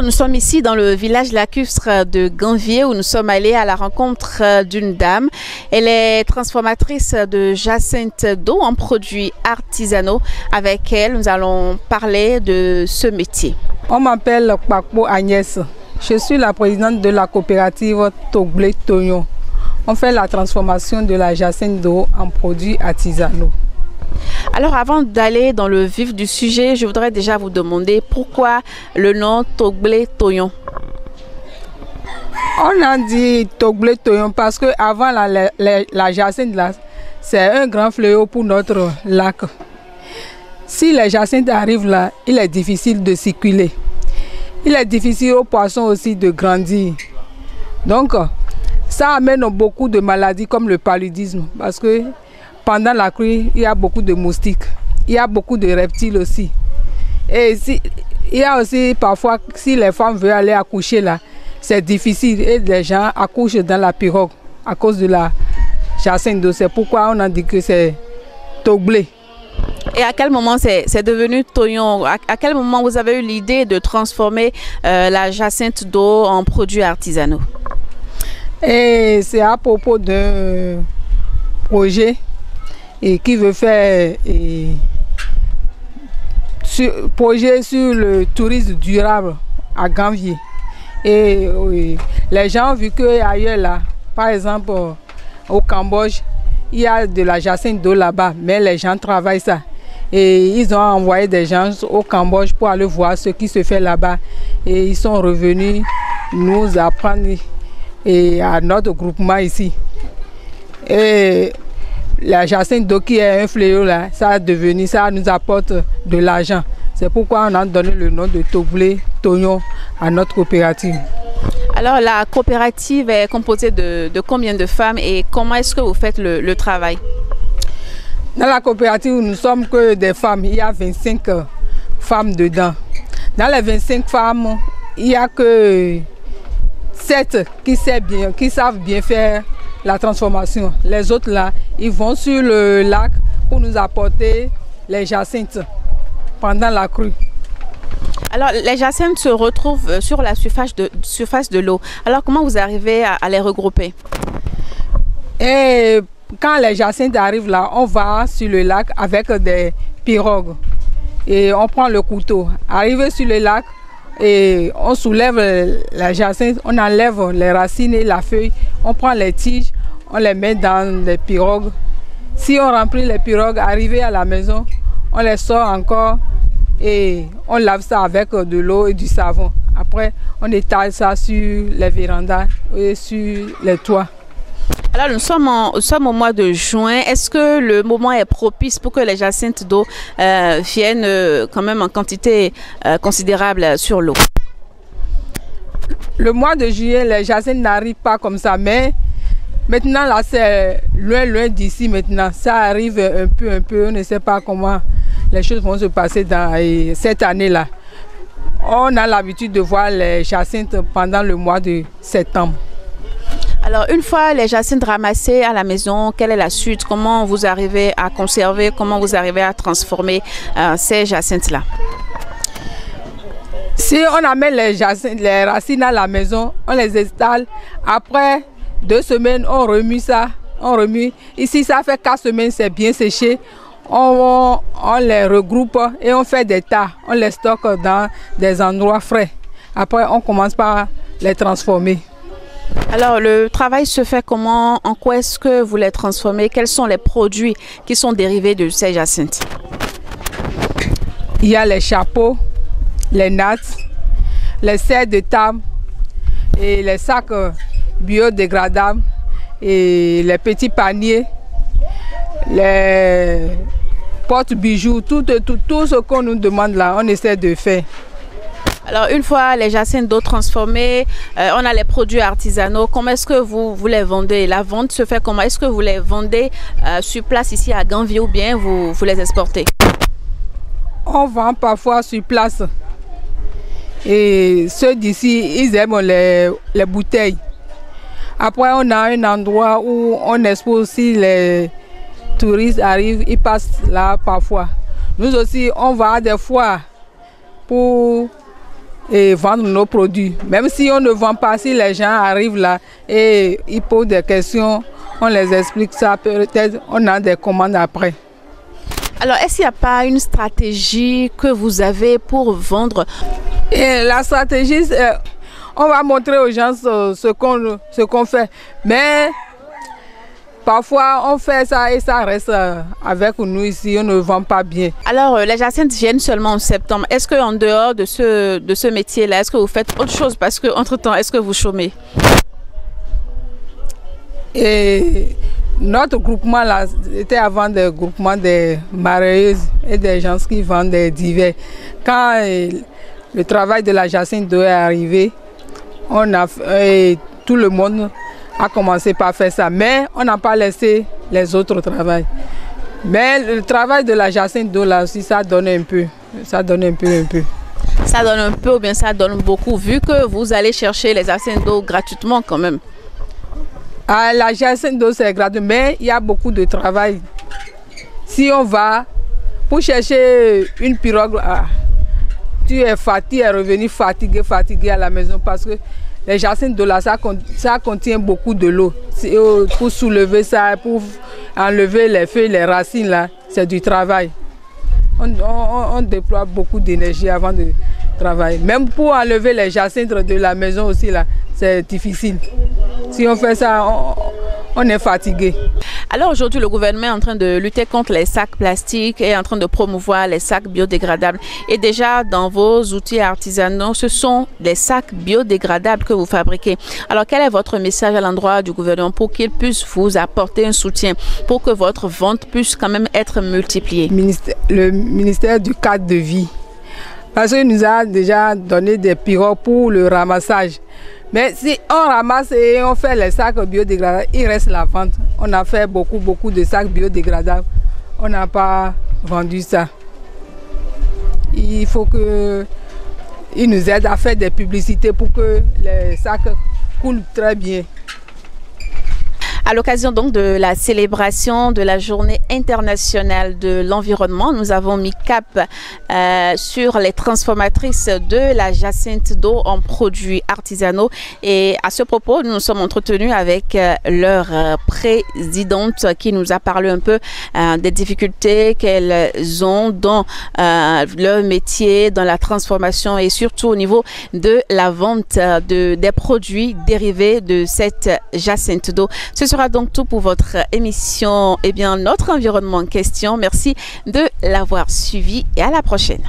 Nous sommes ici dans le village lacustre de Ganvié où nous sommes allés à la rencontre d'une dame. Elle est transformatrice de jacinthe d'eau en produits artisanaux. Avec elle, nous allons parler de ce métier. On m'appelle Kpakpo Agnès. Je suis la présidente de la coopérative Togblé Toyon. On fait la transformation de la jacinthe d'eau en produits artisanaux. Alors avant d'aller dans le vif du sujet, je voudrais déjà vous demander pourquoi le nom Togblé Toyon. On a dit Togblé Toyon parce que avant la jacinthe là, c'est un grand fléau pour notre lac. Si les jacinthes arrivent là, il est difficile de circuler. Il est difficile aux poissons aussi de grandir. Donc ça amène beaucoup de maladies comme le paludisme parce que pendant la crue, il y a beaucoup de moustiques, il y a beaucoup de reptiles aussi. Et il y a aussi parfois, si les femmes veulent aller accoucher là, c'est difficile et les gens accouchent dans la pirogue à cause de la jacinthe d'eau. C'est pourquoi on a dit que c'est Togblé. Et à quel moment c'est devenu Toyon? À quel moment vous avez eu l'idée de transformer la jacinthe d'eau en produits artisanaux? Et c'est à propos d'un projet et qui veut faire projet sur le tourisme durable à Ganvié. Et les gens ont vu qu'ailleurs là, par exemple au Cambodge, il y a de la jacinthe d'eau là-bas, mais les gens travaillent ça. Et ils ont envoyé des gens au Cambodge pour aller voir ce qui se fait là-bas. Et ils sont revenus nous apprendre à notre groupement ici. Et la jacinthe d'eau qui est un fléau là, ça nous apporte de l'argent. C'est pourquoi on a donné le nom de Togblé Toyon à notre coopérative. Alors la coopérative est composée de combien de femmes et comment est-ce que vous faites le travail? Dans la coopérative, nous ne sommes que des femmes. Il y a 25 femmes dedans. Dans les 25 femmes, il n'y a que 7 qui savent bien faire la transformation. Les autres là, ils vont sur le lac pour nous apporter les jacinthes pendant la crue. Alors les jacinthes se retrouvent sur la surface de l'eau. Alors comment vous arrivez à les regrouper? Et quand les jacinthes arrivent là, on va sur le lac avec des pirogues et on prend le couteau. Arrivé sur le lac, et on soulève la jacinthe, on enlève les racines et la feuille, on prend les tiges, on les met dans les pirogues. Si on remplit les pirogues, arrivé à la maison, on les sort encore et on lave ça avec de l'eau et du savon. Après, on étale ça sur les vérandas et sur les toits. Alors nous sommes au mois de juin. Est-ce que le moment est propice pour que les jacinthes d'eau viennent quand même en quantité considérable sur l'eau? Le mois de juillet, les jacinthes n'arrivent pas comme ça, mais maintenant là c'est loin d'ici maintenant. Ça arrive un peu, on ne sait pas comment les choses vont se passer dans cette année-là. On a l'habitude de voir les jacinthes pendant le mois de septembre. Alors, une fois les jacinthes ramassés à la maison, quelle est la suite? Comment vous arrivez à conserver, comment vous arrivez à transformer ces jacinthes-là? Si on amène les racines à la maison, on les installe. Après 2 semaines, on remue ça. Ici, ça fait 4 semaines, c'est bien séché. On les regroupe et on fait des tas. On les stocke dans des endroits frais. Après, on commence par les transformer. Alors, le travail se fait comment? En quoi est-ce que vous les transformez? Quels sont les produits qui sont dérivés de ces jacinthes? Il y a les chapeaux, les nattes, les serres de table et les sacs biodégradables et les petits paniers, les porte-bijoux, tout ce qu'on nous demande là, on essaie de faire. Alors, une fois les jacinthes d'eau transformées, on a les produits artisanaux. Comment est-ce que vous les vendez? La vente se fait comment? Est-ce que vous les vendez sur place ici à Ganvié ou bien vous les exportez? On vend parfois sur place. Et ceux d'ici, ils aiment les bouteilles. Après, on a un endroit où on expose aussi les touristes arrivent, ils passent là parfois. Nous aussi, on va des fois pour et vendre nos produits. Même si on ne vend pas, si les gens arrivent là et ils posent des questions, on les explique ça, peut-être on a des commandes après. Alors, est-ce qu'il n'y a pas une stratégie que vous avez pour vendre? Et la stratégie, on va montrer aux gens ce qu'on fait. Mais parfois, on fait ça et ça reste avec nous ici, on ne vend pas bien. Alors, les jacinthes viennent seulement en septembre. Est-ce qu'en dehors de ce métier-là, est-ce que vous faites autre chose? Parce qu'entre-temps, est-ce que vous chômez? Et notre groupement là, était avant le groupement des maraîchers et des gens qui vendent des divers. Quand le travail de la jacinthe d'eau est arrivé, tout le monde a commencé par faire ça. Mais on n'a pas laissé les autres travailler. Mais le travail de la jacinthe d'eau là aussi, ça donne un peu. Ça donne un peu. Ça donne un peu ou bien ça donne beaucoup, vu que vous allez chercher les jacinthes d'eau gratuitement quand même. Ah, la jacinthe d'eau c'est gratuit, mais il y a beaucoup de travail. Si on va pour chercher une pirogue, tu es fatigué, revenu fatigué à la maison parce que les jacinthes d'eau là, ça contient beaucoup de l'eau. Pour soulever ça, pour enlever les feuilles, les racines là, c'est du travail. On déploie beaucoup d'énergie avant de travailler. Même pour enlever les jacinthes de la maison aussi là, c'est difficile. Si on fait ça, on est fatigué. Alors aujourd'hui, le gouvernement est en train de lutter contre les sacs plastiques et est en train de promouvoir les sacs biodégradables. Et déjà, dans vos outils artisanaux, ce sont des sacs biodégradables que vous fabriquez. Alors, quel est votre message à l'endroit du gouvernement pour qu'il puisse vous apporter un soutien, pour que votre vente puisse quand même être multipliée? Le ministère du cadre de vie. Parce qu'il nous a déjà donné des pirogues pour le ramassage. Mais si on ramasse et on fait les sacs biodégradables, il reste la vente. On a fait beaucoup de sacs biodégradables. On n'a pas vendu ça. Il faut qu'ils nous aident à faire des publicités pour que les sacs coulent très bien. À l'occasion donc de la célébration de la Journée internationale de l'environnement, nous avons mis cap sur les transformatrices de la jacinthe d'eau en produits artisanaux. Et à ce propos, nous nous sommes entretenus avec leur présidente qui nous a parlé un peu des difficultés qu'elles ont dans leur métier, dans la transformation et surtout au niveau de la vente des produits dérivés de cette jacinthe d'eau. Ce sera donc tout pour votre émission, Notre environnement en question. Merci de l'avoir suivi et à la prochaine.